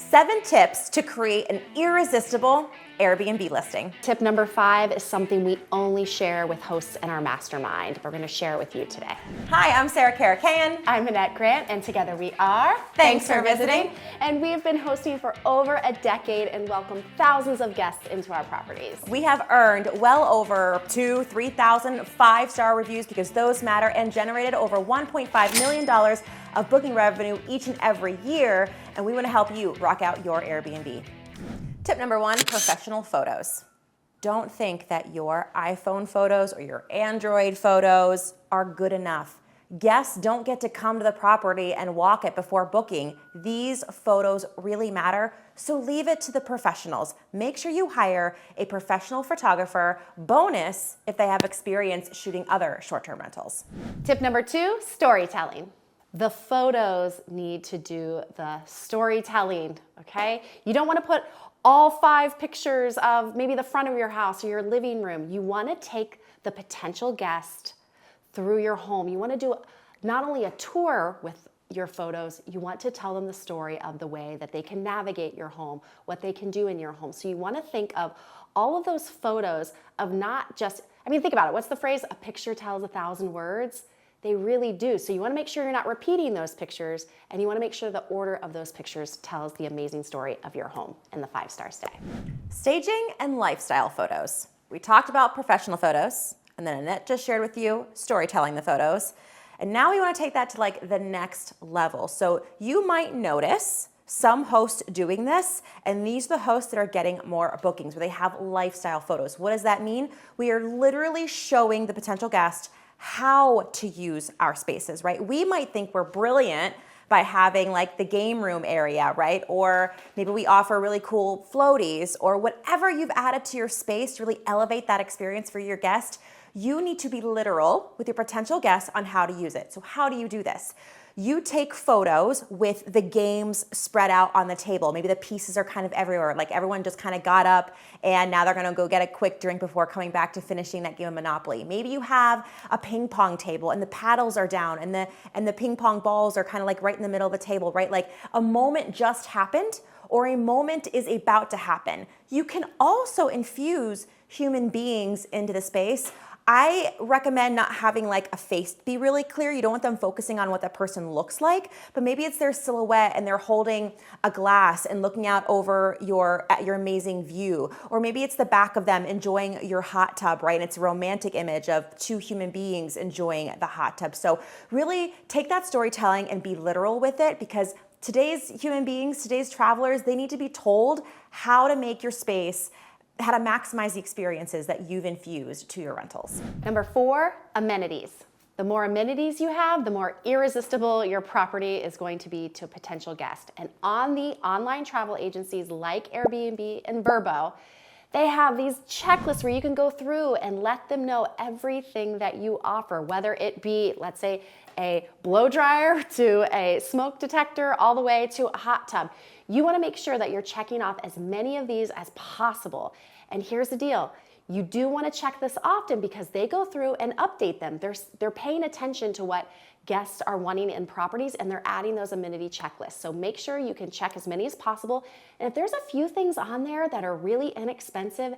7 tips to create an irresistible Airbnb listing. Tip number 5 is something we only share with hosts in our mastermind. We're going to share it with you today. Hi, I'm Sarah Karakayan. I'm Annette Grant, and together we are Thanks for visiting. And we have been hosting for over a decade and welcomed thousands of guests into our properties. We have earned well over 3,000 5-star reviews because those matter, and generated over $1.5 million of booking revenue each and every year, and we want to help you rock out your Airbnb. Tip number 1, professional photos. Don't think that your iPhone photos or your Android photos are good enough. Guests don't get to come to the property and walk it before booking. These photos really matter, so leave it to the professionals. Make sure you hire a professional photographer, bonus if they have experience shooting other short-term rentals. Tip number 2, storytelling. The photos need to do the storytelling, okay? You don't want to put all 5 pictures of maybe the front of your house or your living room. You want to take the potential guest through your home. You want to do not only a tour with your photos, you want to tell them the story of the way that they can navigate your home, what they can do in your home. So you want to think of all of those photos of not just, think about it. What's the phrase? A picture tells 1,000 words. They really do. So you want to make sure you're not repeating those pictures, and you want to make sure the order of those pictures tells the amazing story of your home and the 5-star stay. Staging and lifestyle photos. We talked about professional photos, and then Annette just shared with you storytelling the photos. And now we want to take that to like the next level. So you might notice some hosts doing this, and these are the hosts that are getting more bookings, where they have lifestyle photos. What does that mean? We are literally showing the potential guest how to use our spaces, right? We might think we're brilliant by having like the game room area, right? Or maybe we offer really cool floaties, or whatever you've added to your space to really elevate that experience for your guest. You need to be literal with your potential guests on how to use it. So how do you do this? You take photos with the games spread out on the table. Maybe the pieces are kind of everywhere, like everyone just kind of got up and now they're gonna go get a quick drink before coming back to finishing that game of Monopoly. Maybe you have a ping pong table and the paddles are down and the ping pong balls are kind of like right in the middle of the table, right? Like a moment just happened, or a moment is about to happen. You can also infuse human beings into the space. I recommend not having like a face be really clear. You don't want them focusing on what that person looks like, but maybe it's their silhouette and they're holding a glass and looking out over at your amazing view. Or maybe it's the back of them enjoying your hot tub, right? And it's a romantic image of 2 human beings enjoying the hot tub. So really take that storytelling and be literal with it, because today's human beings, today's travelers, they need to be told how to make your space, how to maximize the experiences that you've infused to your rentals. Number 4, amenities. The more amenities you have, the more irresistible your property is going to be to a potential guest. And on the online travel agencies like Airbnb and Vrbo, they have these checklists where you can go through and let them know everything that you offer, whether it be, let's say, a blow dryer to a smoke detector, all the way to a hot tub. You want to make sure that you're checking off as many of these as possible. And here's the deal. You do want to check this often because they go through and update them. They're paying attention to what guests are wanting in properties, and they're adding those amenity checklists. So make sure you can check as many as possible. And if there's a few things on there that are really inexpensive,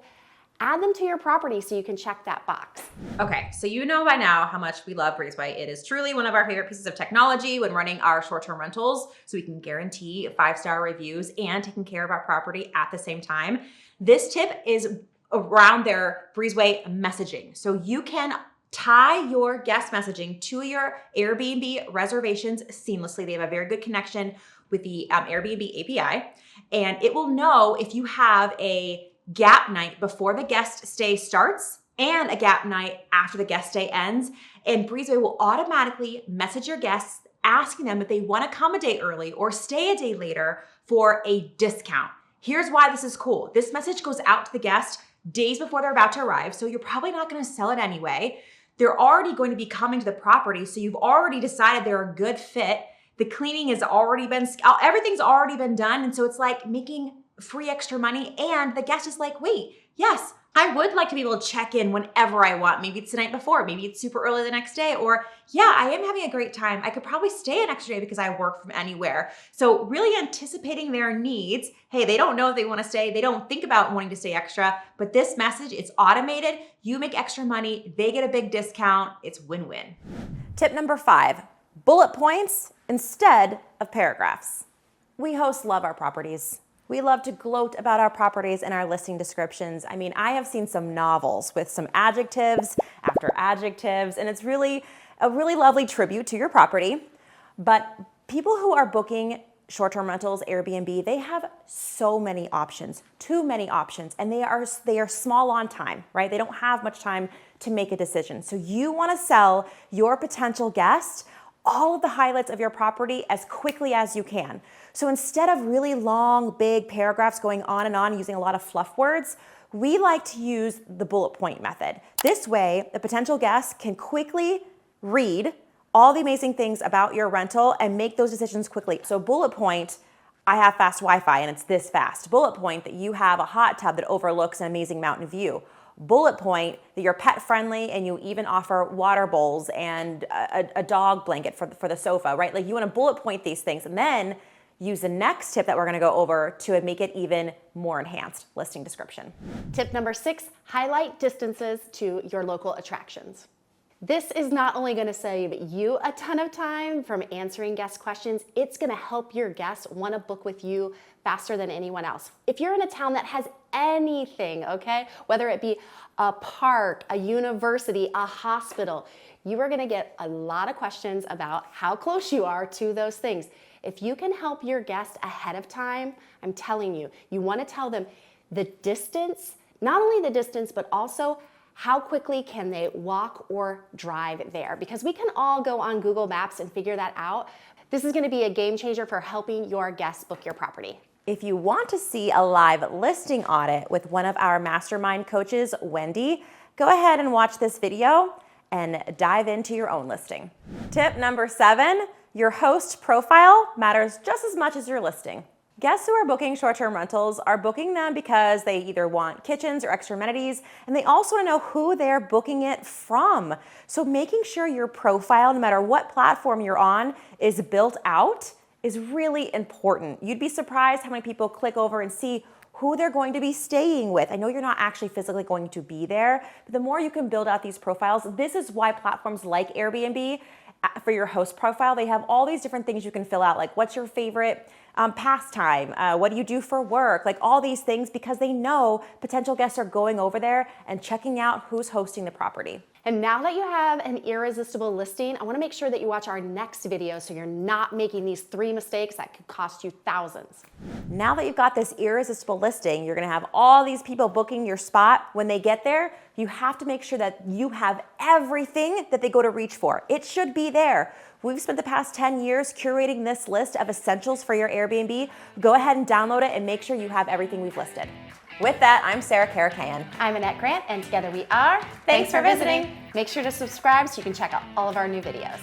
add them to your property so you can check that box. Okay, so you know by now how much we love Breezeway. It is truly one of our favorite pieces of technology when running our short-term rentals, so we can guarantee 5-star reviews and taking care of our property at the same time. This tip is around their Breezeway messaging. So you can tie your guest messaging to your Airbnb reservations seamlessly. They have a very good connection with the Airbnb API, and it will know if you have a gap night before the guest stay starts and a gap night after the guest stay ends. And Breezeway will automatically message your guests asking them if they want to come a day early or stay a day later for a discount. Here's why this is cool. This message goes out to the guest days before they're about to arrive, so you're probably not going to sell it anyway. They're already going to be coming to the property, so you've already decided they're a good fit. The cleaning has already been, everything's already been done, and so it's like making free extra money, and the guest is like, wait, yes, I would like to be able to check in whenever I want. Maybe it's the night before, maybe it's super early the next day, or yeah, I am having a great time. I could probably stay an extra day because I work from anywhere. So really anticipating their needs. Hey, they don't know if they want to stay. They don't think about wanting to stay extra, but this message, it's automated. You make extra money. They get a big discount. It's win-win. Tip number 5, bullet points instead of paragraphs. We hosts love our properties. We love to gloat about our properties and our listing descriptions. I mean, I have seen some novels with some adjectives after adjectives, and it's really a really lovely tribute to your property. But people who are booking short-term rentals, Airbnb, they have so many options, too many options, and they are small on time, right? They don't have much time to make a decision. So you want to sell your potential guest all of the highlights of your property as quickly as you can. So instead of really long, big paragraphs going on and on using a lot of fluff words, we like to use the bullet point method. This way, the potential guest can quickly read all the amazing things about your rental and make those decisions quickly. So bullet point, I have fast Wi-Fi and it's this fast. Bullet point that you have a hot tub that overlooks an amazing mountain view. Bullet point that you're pet friendly and you even offer water bowls and a dog blanket for the sofa, right? Like you want to bullet point these things and then use the next tip that we're going to go over to make it even more enhanced listing description. Tip number 6, highlight distances to your local attractions. This is not only going to save you a ton of time from answering guest questions, it's going to help your guests want to book with you faster than anyone else. If you're in a town that has anything, okay, whether it be a park, a university, a hospital, you are going to get a lot of questions about how close you are to those things. If you can help your guest ahead of time, I'm telling you, you want to tell them the distance, not only the distance, but also how quickly can they walk or drive there? Because we can all go on Google Maps and figure that out. This is going to be a game changer for helping your guests book your property. If you want to see a live listing audit with one of our mastermind coaches, Wendy, go ahead and watch this video and dive into your own listing. Tip number 7, your host profile matters just as much as your listing. Guests who are booking short-term rentals are booking them because they either want kitchens or extra amenities, and they also want to know who they're booking it from. So making sure your profile, no matter what platform you're on, is built out is really important. You'd be surprised how many people click over and see who they're going to be staying with. I know you're not actually physically going to be there, but the more you can build out these profiles, this is why platforms like Airbnb, for your host profile, they have all these different things you can fill out, like what's your favorite pastime, what do you do for work, like all these things, because they know potential guests are going over there and checking out who's hosting the property. And now that you have an irresistible listing, I want to make sure that you watch our next video so you're not making these 3 mistakes that could cost you thousands. Now that you've got this irresistible listing, you're going to have all these people booking your spot. When they get there, you have to make sure that you have everything that they go to reach for. It should be there. We've spent the past 10 years curating this list of essentials for your Airbnb. Go ahead and download it and make sure you have everything we've listed. With that, I'm Sarah Karakayan. I'm Annette Grant, and together we are Thanks for visiting. Make sure to subscribe so you can check out all of our new videos.